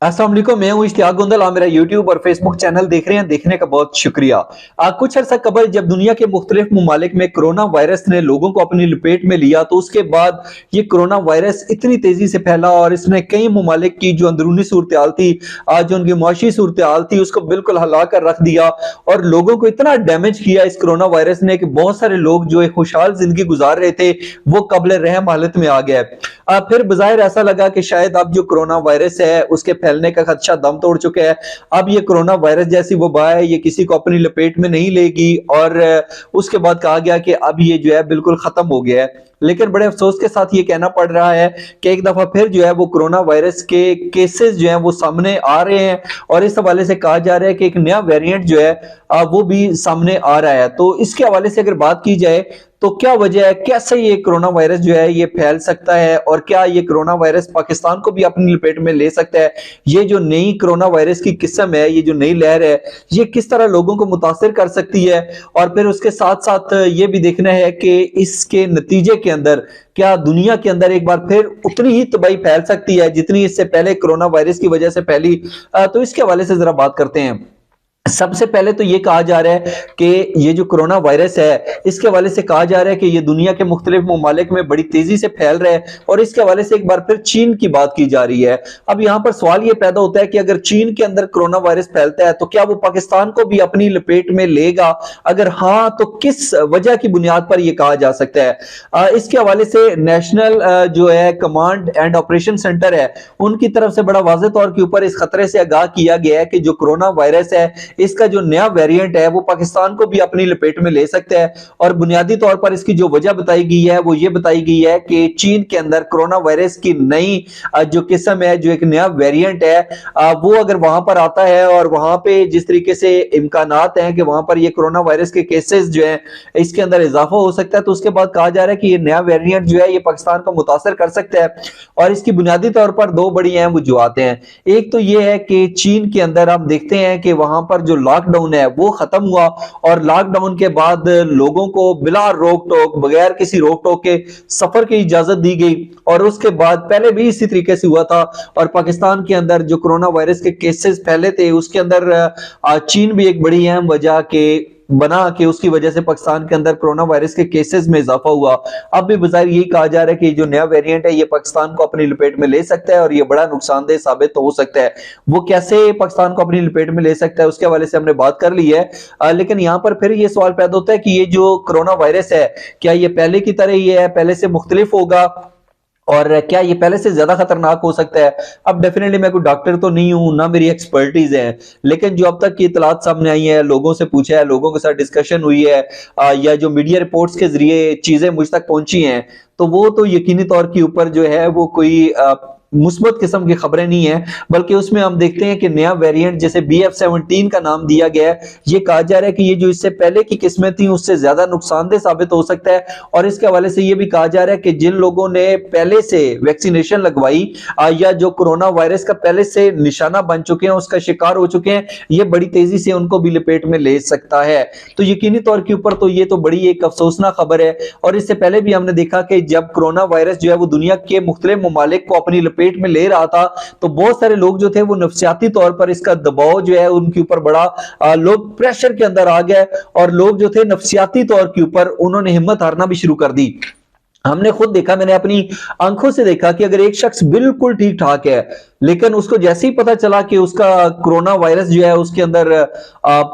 अस्सलाम वालेकुम, मैं हूं इश्तियाक गुंदल। आप मेरा यूट्यूब और फेसबुक चैनल देख रहे हैं, देखने का बहुत शुक्रिया। कुछ अर्सा कबल जब दुनिया के मुख्तलिफ ममालिक में कोरोना वायरस ने लोगों को अपनी लपेट में लिया, तो उसके बाद ये कोरोना वायरस इतनी तेजी से फैला और इसने कई ममालिक की जो अंदरूनी सूरत हाल थी, जो उनकी मुआशी सूरत हाल थी, उसको बिल्कुल हिला कर रख दिया और लोगों को इतना डैमेज किया इस कोरोना वायरस ने कि बहुत सारे लोग जो एक खुशहाल जिंदगी गुजार रहे थे वो कब्ल रहम हालत में आ गए। फिर बज़ाहिर ऐसा लगा कि शायद अब जो कोरोना वायरस है उसके फैलने का खदशा दम तोड़ चुका है। अब ये कोरोना वायरस जैसी वबा है, ये किसी को अपनी लपेट में नहीं लेगी और उसके बाद कहा गया कि अब ये जो है बिल्कुल खत्म हो गया है। लेकिन बड़े अफसोस के साथ ये कहना पड़ रहा है कि एक दफा फिर जो है वो कोरोना वायरस के केसेस जो हैं वो सामने आ रहे हैं और इस हवाले से कहा जा रहा है कि एक नया वेरिएंट जो है वो भी सामने आ रहा है। तो इसके हवाले से अगर बात की जाए तो क्या वजह है, कैसे ये कोरोना वायरस जो है ये फैल सकता है और क्या ये कोरोना वायरस पाकिस्तान को भी अपनी लपेट में ले सकता है। ये जो नई कोरोना वायरस की किस्म है, ये जो नई लहर है, ये किस तरह लोगों को मुतासिर कर सकती है और फिर उसके साथ साथ ये भी देखना है कि इसके नतीजे के अंदर क्या दुनिया के अंदर एक बार फिर उतनी ही तबाही फैल सकती है जितनी इससे पहले कोरोना वायरस की वजह से फैली। तो इसके हवाले से जरा बात करते हैं। सबसे पहले तो ये कहा जा रहा है कि ये जो कोरोना वायरस है इसके हवाले से कहा जा रहा है कि ये दुनिया के मुख्तलिफ ममालिक में बड़ी तेजी से फैल रहा है और इसके हवाले से एक बार फिर चीन की बात की जा रही है। अब यहां पर सवाल ये पैदा होता है कि अगर चीन के अंदर कोरोना वायरस फैलता है तो क्या वो पाकिस्तान को भी अपनी लपेट में लेगा? अगर हाँ तो किस वजह की बुनियाद पर यह कहा जा सकता है? इसके हवाले से नेशनल जो है कमांड एंड ऑपरेशन सेंटर है, उनकी तरफ से बड़ा वाज़ेह तौर के ऊपर इस खतरे से आगाह किया गया है कि जो कोरोना वायरस है इसका जो नया वेरिएंट है वो पाकिस्तान को भी अपनी लपेट में ले सकता है। और बुनियादी तौर पर इसकी जो वजह बताई गई है वो ये बताई गई है कि चीन के अंदर कोरोना वायरस की नई जो किस्म है, जो एक नया वेरिएंट है, वो अगर वहां पर आता है और वहां पे जिस तरीके से इम्कानात हैं कि वहां पर ये कोरोना वायरस के केसेस जो है इसके अंदर इजाफा हो सकता है, तो उसके बाद कहा जा रहा है कि ये नया वेरिएंट जो है ये पाकिस्तान को मुतासर कर सकता है। और इसकी बुनियादी तौर पर दो बड़ी अहम वजूहात हैं। एक तो ये है कि चीन के अंदर आप देखते हैं कि वहां पर जो लॉकडाउन है वो खत्म हुआ और लॉकडाउन के बाद लोगों को बिला रोक टोक, बगैर किसी रोक टोक के सफर की इजाजत दी गई। और उसके बाद पहले भी इसी तरीके से हुआ था और पाकिस्तान के अंदर जो कोरोना वायरस के केसेस फैले थे उसके अंदर चीन भी एक बड़ी अहम वजह के बना कि उसकी वजह से पाकिस्तान के अंदर कोरोना वायरस के केसेस में इजाफा हुआ। अब भी बज़ाहिर यही कहा जा रहा है कि जो नया वेरिएंट है ये पाकिस्तान को अपनी लपेट में ले सकता है और ये बड़ा नुकसानदेह साबित हो सकता है। वो कैसे पाकिस्तान को अपनी लपेट में ले सकता है उसके हवाले से हमने बात कर ली है। लेकिन यहाँ पर फिर ये सवाल पैदा होता है कि ये जो कोरोना वायरस है क्या ये पहले की तरह ही है, पहले से मुख्तलिफ होगा और क्या ये पहले से ज्यादा खतरनाक हो सकता है? अब डेफिनेटली मैं कोई डॉक्टर तो नहीं हूं, ना मेरी एक्सपर्टीज है, लेकिन जो अब तक की इतलात सामने आई है, लोगों से पूछा है, लोगों के साथ डिस्कशन हुई है, या जो मीडिया रिपोर्ट्स के जरिए चीजें मुझ तक पहुंची हैं, तो वो तो यकीनी तौर के ऊपर जो है वो कोई मुस्बत किस्म की खबरें नहीं है, बल्कि उसमें हम देखते हैं कि नया वेरिएंट जैसे BF17 का नाम दिया गया है, ये कहा जा रहा है कि ये जो इससे पहले की किस्में थी उससे ज्यादा नुकसानदेह साबित हो सकता है। और इसके हवाले से ये भी कहा जा रहा है कि जिन लोगों ने पहले से वैक्सीनेशन लगवाई या जो कोरोना वायरस का पहले से निशाना बन चुके हैं, उसका शिकार हो चुके हैं, ये बड़ी तेजी से उनको भी लपेट में ले सकता है। तो यकीनी तौर के ऊपर तो ये तो बड़ी एक अफसोसनाक खबर है। और इससे पहले भी हमने देखा कि जब कोरोना वायरस जो है वो दुनिया के मुख्तलिफ ममालिक को अपनी लपेट में ले रहा था तो बहुत सारे लोग जो थे वो नफ्सियाती तौर पर इसका दबाव जो है उनके ऊपर बड़ा, लोग प्रेशर के अंदर आ गए और लोग जो थे नफ्सियाती तौर के ऊपर उन्होंने हिम्मत हारना भी शुरू कर दी। हमने खुद देखा, मैंने अपनी आंखों से देखा कि अगर एक शख्स बिल्कुल ठीक ठाक है लेकिन उसको जैसे ही पता चला कि उसका कोरोना वायरस जो है उसके अंदर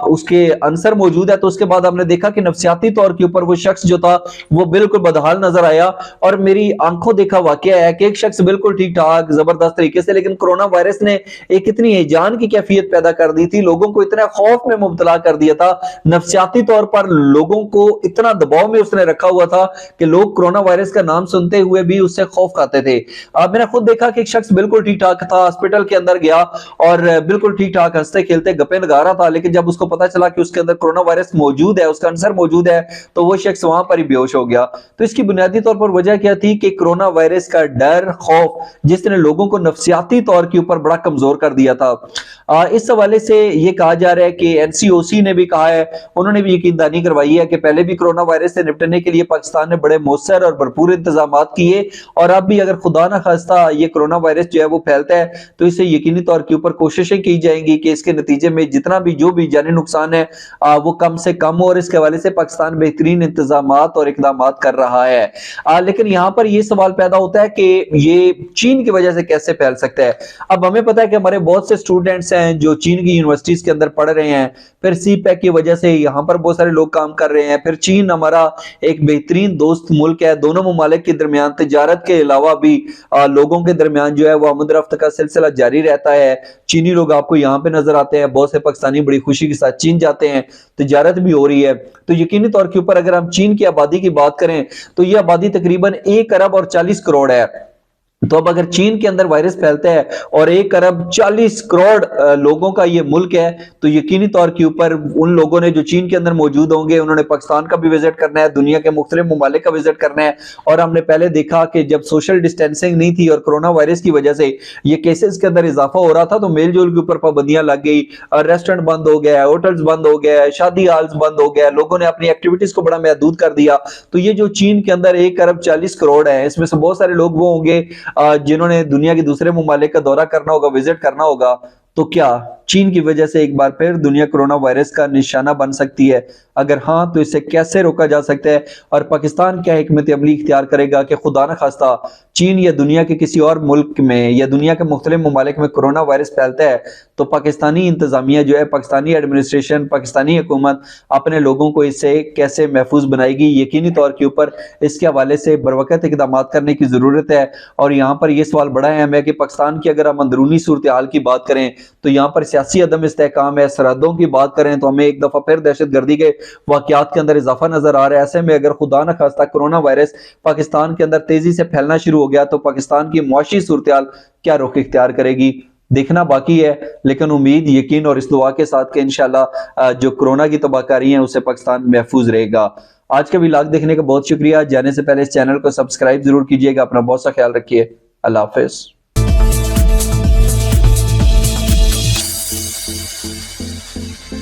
उसके अंसर मौजूद है, तो उसके बाद हमने देखा कि नफ्सियाती तौर के ऊपर वो शख्स जो था वो बिल्कुल बदहाल नजर आया। और मेरी आंखों देखा वाकया है कि एक शख्स बिल्कुल ठीक ठाक जबरदस्त तरीके से, लेकिन कोरोना वायरस ने एक इतनी हिजान की कैफियत पैदा कर दी थी, लोगों को इतना खौफ में मुब्तला कर दिया था, नफ्सियाती तौर पर लोगों को इतना दबाव में उसने रखा हुआ था कि लोग कोरोना वायरस का नाम सुनते हुए भी उससे खौफ खाते थे। मैंने खुद देखा कि एक शख्स बिल्कुल ठीक ठाक था, हॉस्पिटल के अंदर गया और बिल्कुल ठीक ठाक हंसते खेलते गप्पे लगा रहा था, लेकिन जब उसको पता चला कि उसके अंदर कोरोना वायरस मौजूद है, उसका अंसर मौजूद है, तो वो शख्स वहां पर ही बेहोश हो गया। तो इसकी बुनियादी तौर पर वजह क्या थी कि कोरोना वायरस का डर, खौफ जिसने लोगों को नफ्सियाती तौर के ऊपर बड़ा कमजोर कर दिया था। इस हवाले से ये कहा जा रहा है कि NCOC ने भी कहा है, उन्होंने भी यकीनदानी करवाई है कि पहले भी कोरोना वायरस से निपटने के लिए पाकिस्तान ने बड़े मौसर और بھرپور انتظامات کیے، اور اب بھی اگر خدا نہ خواستہ یہ کرونا وائرس جو ہے وہ پھیلتا ہے تو اسے یقینی طور کے اوپر کوششیں کی جائیں گی کہ اس کے نتیجے میں جتنا بھی جو بھی جانی نقصان ہے وہ کم سے کم ہو، اور اس کے حوالے سے پاکستان بہترین انتظامات اور اقدامات کر رہا ہے۔ لیکن یہاں پر یہ سوال پیدا ہوتا ہے کہ یہ چین کی وجہ سے کیسے پھیل سکتا ہے؟ اب ہمیں پتا ہے کہ ہمارے بہت سے اسٹوڈنٹس ہیں جو چین کی یونیورسٹیز کے اندر پڑھ رہے ہیں، پھر سی پیک کی وجہ سے یہاں پر بہت سارے لوگ کام کر رہے ہیں، پھر چین ہمارا ایک بہترین دوست ملک ہے، دونوں ممالک کے درمیان تجارت کے علاوہ بھی لوگوں کے درمیان جو ہے وہ آمد رفت کا سلسلہ جاری رہتا ہے۔ چینی لوگ آپ کو یہاں پہ نظر آتے ہیں، بہت سے پاکستانی بڑی خوشی کے ساتھ چین جاتے ہیں، تجارت بھی ہو رہی ہے۔ تو یقینی طور کے اوپر اگر ہم چین کی آبادی کی بات کریں تو یہ آبادی تقریباً 1 ارب اور 40 کروڑ ہے۔ تو اب اگر چین کے اندر وائرس پھیلتا ہے اور 1 ارب 40 کروڑ لوگوں کا یہ ملک ہے، تو یقینی طور کے اوپر ان لوگوں نے جو چین کے اندر موجود ہوں گے انہوں نے پاکستان کا بھی وزٹ کرنا ہے، دنیا کے مختلف ممالک کا وزٹ کرنا ہے۔ اور ہم نے پہلے دیکھا کہ جب سوشل ڈسٹینسنگ نہیں تھی اور کرونا وائرس کی وجہ سے یہ کیسز کے اندر اضافہ ہو رہا تھا تو میل جول کے اوپر پابندیاں لگ گئی، ریسٹورنٹ بند ہو گیا، ہوٹلز بند ہو گیا، شادی ہالز بند ہو گیا، لوگوں نے اپنی ایکٹیویٹیز کو بڑا محدود کر دیا۔ تو یہ جو چین کے اندر 1 ارب 40 کروڑ ہے، اس میں سے بہت سارے لوگ وہ ہوں گے جنہوں نے دنیا کے دوسرے ممالک کا دورہ کرنا ہوگا، وزٹ کرنا ہوگا۔ تو کیا چین کی وجہ سے ایک بار پھر دنیا کرونا وائرس کا نشانہ بن سکتی ہے؟ اگر ہاں تو اسے کیسے روکا جا سکتا ہے، اور پاکستان کیا حکمت عملی اختیار کرے گا کہ خدا نہ خواستہ چین یا دنیا کے کسی اور ملک میں یا دنیا کے مختلف ممالک میں کرونا وائرس پھیلتا ہے تو پاکستانی انتظامیہ جو ہے، پاکستانی ایڈمنسٹریشن، پاکستانی حکومت اپنے لوگوں کو اس سے کیسے محفوظ بنائے گی؟ یقینی طور کے اوپر اس کے حوالے سے بروقت اقدامات کرنے کی ضرورت ہے۔ اور یہاں پر یہ سوال بڑا اہم ہے کہ پاکستان کی اگر ہم اندرونی صورتحال کی بات کریں تو یہاں پر سیاسی عدم استحکام ہے، سرحدوں کی بات کریں تو ہمیں ایک دفعہ پھر دہشت گردی کے واقعات کے اندر اضافہ نظر آ رہا ہے۔ ایسے میں اگر خدا نہ خواستہ کرونا وائرس پاکستان کے اندر تیزی سے پھیلنا شروع ہو گیا تو پاکستان کی معاشی صورتحال کیا رخ اختیار کرے گی؟ دیکھنا باقی ہے، لیکن امید، یقین اور اس دعا کے ساتھ کہ انشاءاللہ جو کرونا کی تباہ کاری ہیں اس سے پاکستان محفوظ رہے گا۔ آج کا ولاگ دیکھنے کا بہت شکریہ۔ جانے سے پہلے اس چینل کو سبسکرائب ضرور کیجئے گا۔ اپنا بہت سا خیال رکھیے۔ اللہ حافظ۔